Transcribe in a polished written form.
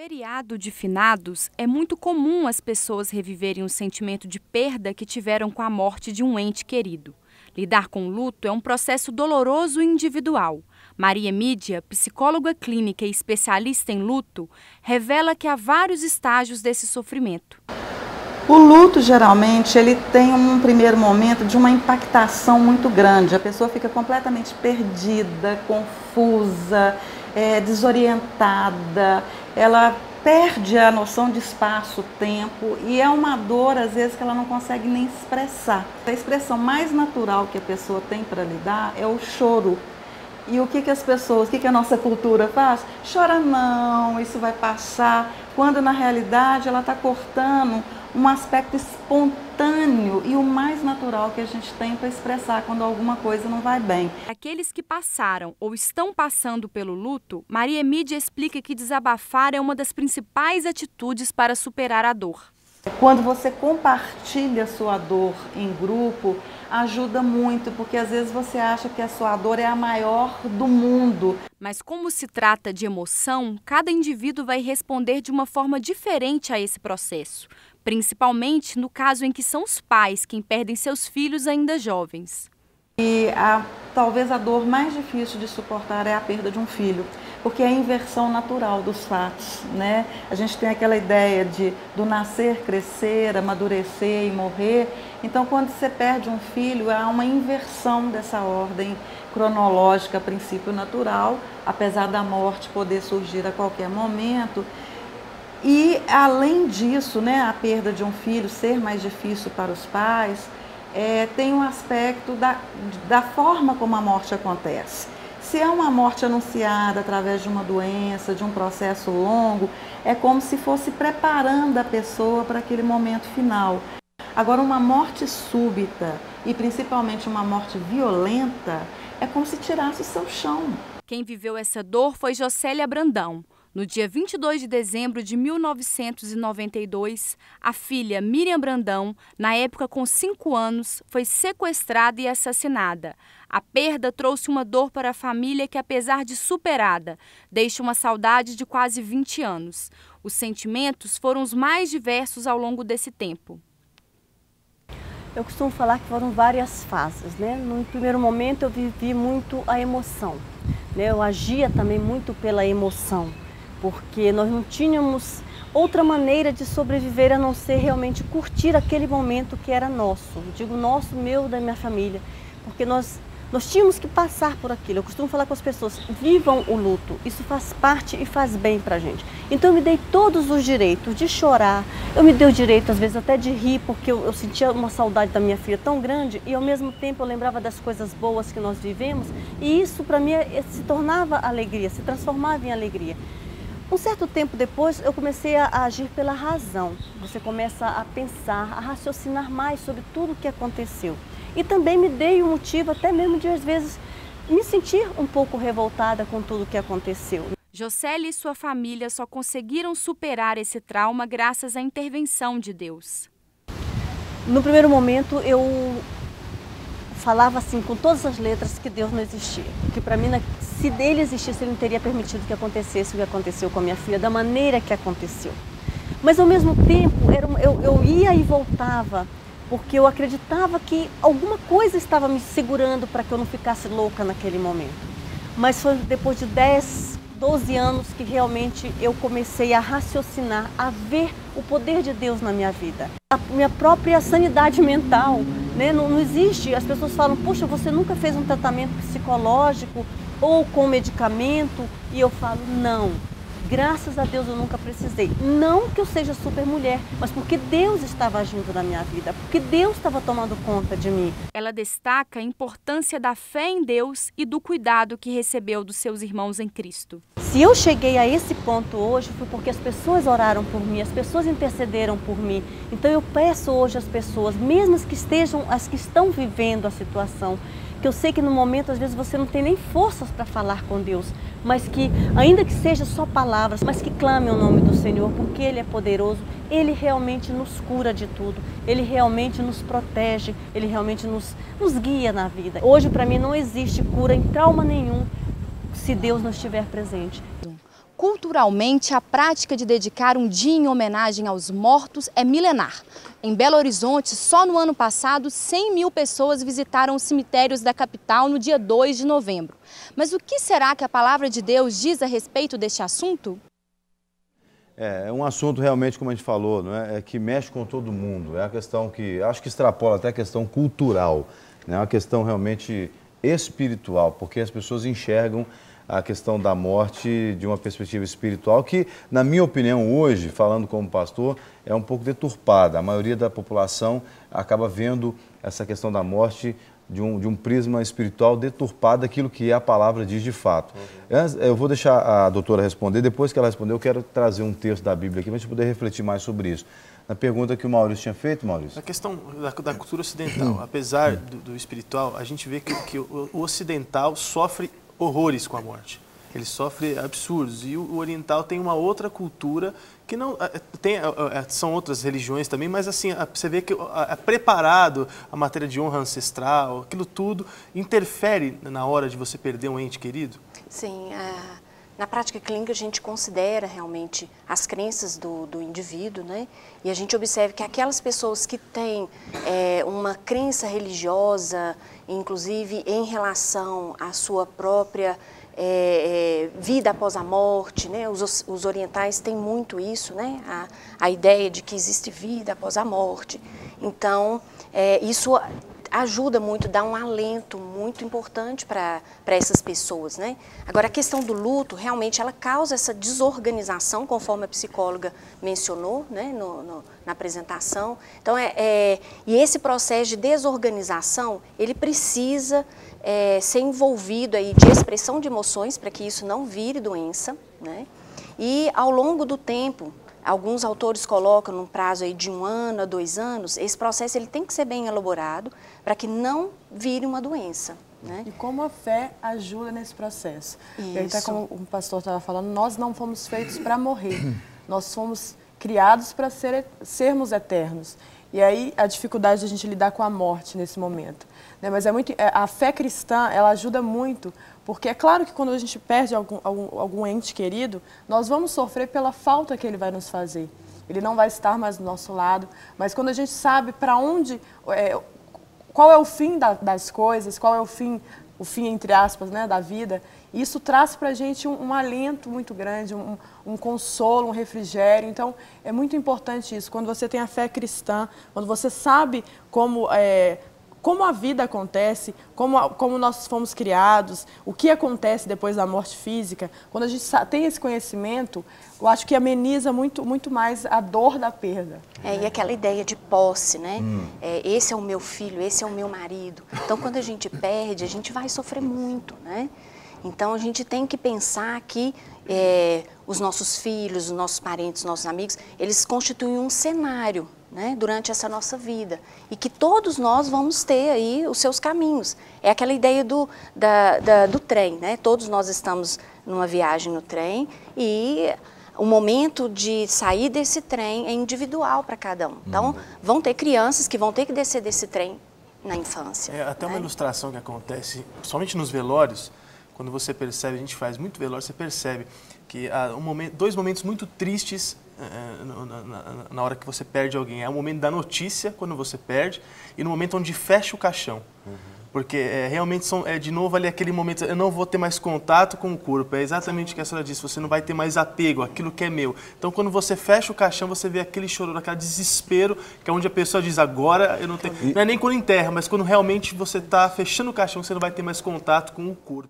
Feriado de finados é muito comum as pessoas reviverem o sentimento de perda que tiveram com a morte de um ente querido. Lidar com o luto é um processo doloroso e individual. Maria Mídia, psicóloga clínica e especialista em luto, revela que há vários estágios desse sofrimento. O luto, geralmente, ele tem um primeiro momento de uma impactação muito grande. A pessoa fica completamente perdida, confusa, desorientada. Ela perde a noção de espaço, tempo, e é uma dor, às vezes, que ela não consegue nem expressar. A expressão mais natural que a pessoa tem para lidar é o choro. E o que as pessoas, o que a nossa cultura faz? Chora não, isso vai passar, quando na realidade ela está cortando um aspecto espontâneo e o mais natural que a gente tem para expressar quando alguma coisa não vai bem. Aqueles que passaram ou estão passando pelo luto, Maria Mídia explica que desabafar é uma das principais atitudes para superar a dor. Quando você compartilha sua dor em grupo, ajuda muito, porque às vezes você acha que a sua dor é a maior do mundo. Mas como se trata de emoção, cada indivíduo vai responder de uma forma diferente a esse processo, principalmente no caso em que são os pais quem perdem seus filhos ainda jovens. E talvez a dor mais difícil de suportar é a perda de um filho, porque é a inversão natural dos fatos, né? A gente tem aquela ideia do nascer, crescer, amadurecer e morrer. Então, quando você perde um filho, há uma inversão dessa ordem cronológica, princípio natural, apesar da morte poder surgir a qualquer momento. E, além disso, né, a perda de um filho ser mais difícil para os pais, tem um aspecto da forma como a morte acontece. Se é uma morte anunciada através de uma doença, de um processo longo, é como se fosse preparando a pessoa para aquele momento final. Agora, uma morte súbita e principalmente uma morte violenta, é como se tirasse o seu chão. Quem viveu essa dor foi Jocélia Brandão. No dia 22 de dezembro de 1992, a filha Miriam Brandão, na época com 5 anos, foi sequestrada e assassinada. A perda trouxe uma dor para a família que, apesar de superada, deixa uma saudade de quase 20 anos. Os sentimentos foram os mais diversos ao longo desse tempo. Eu costumo falar que foram várias fases, né? No primeiro momento eu vivi muito a emoção, né? Eu agia também muito pela emoção, porque nós não tínhamos outra maneira de sobreviver a não ser realmente curtir aquele momento que era nosso. Eu digo nosso, meu, da minha família, porque nós tínhamos que passar por aquilo. Eu costumo falar com as pessoas, vivam o luto, isso faz parte e faz bem pra gente. Então eu me dei todos os direitos de chorar, eu me dei o direito às vezes até de rir, porque eu sentia uma saudade da minha filha tão grande e ao mesmo tempo eu lembrava das coisas boas que nós vivemos e isso para mim se tornava alegria, se transformava em alegria. Um certo tempo depois, eu comecei a agir pela razão. Você começa a pensar, a raciocinar mais sobre tudo o que aconteceu. E também me dei um motivo até mesmo de, às vezes, me sentir um pouco revoltada com tudo o que aconteceu. Jocélia e sua família só conseguiram superar esse trauma graças à intervenção de Deus. No primeiro momento, eu falava assim, com todas as letras, que Deus não existia. Que para mim, se dele existisse, ele não teria permitido que acontecesse o que aconteceu com a minha filha, da maneira que aconteceu. Mas ao mesmo tempo, eu ia e voltava, porque eu acreditava que alguma coisa estava me segurando para que eu não ficasse louca naquele momento. Mas foi depois de 10, 12 anos que realmente eu comecei a raciocinar, a ver o poder de Deus na minha vida. A minha própria sanidade mental, né? Não existe, as pessoas falam, puxa, você nunca fez um tratamento psicológico ou com medicamento? E eu falo, não. Graças a Deus eu nunca precisei. Não que eu seja super mulher, mas porque Deus estava agindo na minha vida, porque Deus estava tomando conta de mim. Ela destaca a importância da fé em Deus e do cuidado que recebeu dos seus irmãos em Cristo. Se eu cheguei a esse ponto hoje, foi porque as pessoas oraram por mim, as pessoas intercederam por mim. Então eu peço hoje às pessoas, mesmo as que estão vivendo a situação, que eu sei que no momento, às vezes, você não tem nem forças para falar com Deus, mas que, ainda que seja só palavras, mas que clame o nome do Senhor, porque Ele é poderoso, Ele realmente nos cura de tudo, Ele realmente nos protege, Ele realmente nos guia na vida. Hoje, para mim, não existe cura em trauma nenhum se Deus não estiver presente. Culturalmente, a prática de dedicar um dia em homenagem aos mortos é milenar. Em Belo Horizonte, só no ano passado, 100 mil pessoas visitaram os cemitérios da capital no dia 2 de novembro. Mas o que será que a palavra de Deus diz a respeito deste assunto? É um assunto realmente, como a gente falou, não é? Que mexe com todo mundo. É uma questão que acho que extrapola até a questão cultural, né? É uma questão realmente espiritual, porque as pessoas enxergam a questão da morte de uma perspectiva espiritual que, na minha opinião, hoje, falando como pastor, é um pouco deturpada. A maioria da população acaba vendo essa questão da morte de um prisma espiritual deturpado daquilo que a palavra diz de fato. Eu vou deixar a doutora responder, depois que ela responder eu quero trazer um texto da Bíblia aqui para a gente poder refletir mais sobre isso. Na pergunta que o Maurício tinha feito, Maurício? A questão da cultura ocidental, apesar do espiritual, a gente vê que o ocidental sofre horrores com a morte. Ele sofre absurdos. E o oriental tem uma outra cultura que não tem, são outras religiões também, mas assim, você vê que é preparado a matéria de honra ancestral, aquilo tudo interfere na hora de você perder um ente querido? Sim, na prática clínica a gente considera realmente as crenças do indivíduo, né? E a gente observa que aquelas pessoas que têm uma crença religiosa, inclusive em relação à sua própria vida após a morte, né? Os orientais têm muito isso, né? A ideia de que existe vida após a morte. Então, isso ajuda muito, dá um alento muito importante para essas pessoas, né? Agora, a questão do luto, realmente, ela causa essa desorganização, conforme a psicóloga mencionou, né, na apresentação. Então, e esse processo de desorganização, ele precisa ser envolvido aí de expressão de emoções, para que isso não vire doença, né? E, ao longo do tempo, alguns autores colocam num prazo aí de 1 ano a 2 anos, esse processo ele tem que ser bem elaborado para que não vire uma doença, né? E como a fé ajuda nesse processo. Isso. E aí, até como o pastor estava falando, nós não fomos feitos para morrer, nós fomos criados para sermos eternos. E aí a dificuldade de a gente lidar com a morte nesse momento, né? Mas a fé cristã, ela ajuda muito, porque é claro que quando a gente perde algum ente querido, nós vamos sofrer pela falta que ele vai nos fazer. Ele não vai estar mais do nosso lado, mas quando a gente sabe para onde, qual é o fim das coisas, qual é o fim entre aspas, né, da vida, isso traz para a gente um alento muito grande, um consolo, um refrigério. Então, é muito importante isso. Quando você tem a fé cristã, quando você sabe como a vida acontece, como nós fomos criados, o que acontece depois da morte física, quando a gente tem esse conhecimento, eu acho que ameniza muito, muito mais a dor da perda. E aquela ideia de posse, né? Esse é o meu filho, esse é o meu marido. Então, quando a gente perde, a gente vai sofrer muito, né? Então, a gente tem que pensar que os nossos filhos, os nossos parentes, os nossos amigos, eles constituem um cenário, né, durante essa nossa vida. E que todos nós vamos ter aí os seus caminhos. É aquela ideia do trem, né? Todos nós estamos numa viagem no trem e o momento de sair desse trem é individual para cada um. Então, vão ter crianças que vão ter que descer desse trem na infância. Até uma ilustração que acontece, somente nos velórios, quando você percebe, a gente faz muito velório, você percebe que há dois momentos muito tristes na hora que você perde alguém. É o momento da notícia, quando você perde, e no momento onde fecha o caixão. Porque realmente de novo ali aquele momento, eu não vou ter mais contato com o corpo. É exatamente o que a senhora disse, você não vai ter mais apego, aquilo que é meu. Então, quando você fecha o caixão, você vê aquele choro, aquele desespero, que é onde a pessoa diz, agora eu não tenho... Não é nem quando enterra, mas quando realmente você está fechando o caixão, você não vai ter mais contato com o corpo.